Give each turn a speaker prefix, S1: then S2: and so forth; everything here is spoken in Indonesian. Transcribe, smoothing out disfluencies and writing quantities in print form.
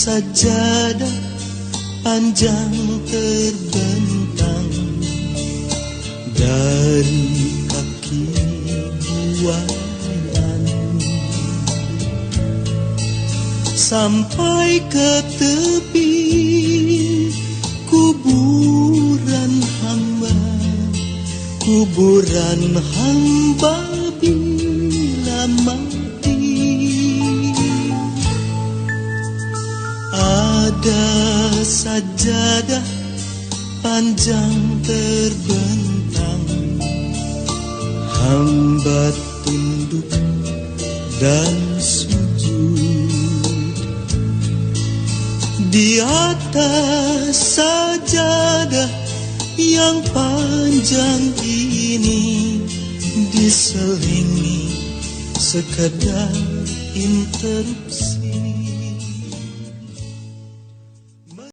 S1: sajadah panjang terbentang dari kaki buayan sampai ke tepi kuburan hamba bila mati. Ada sajadah panjang terbentang, hamba tunduk dan sujud di atas sajadah yang panjang ini, diselingi sekedar interupsi.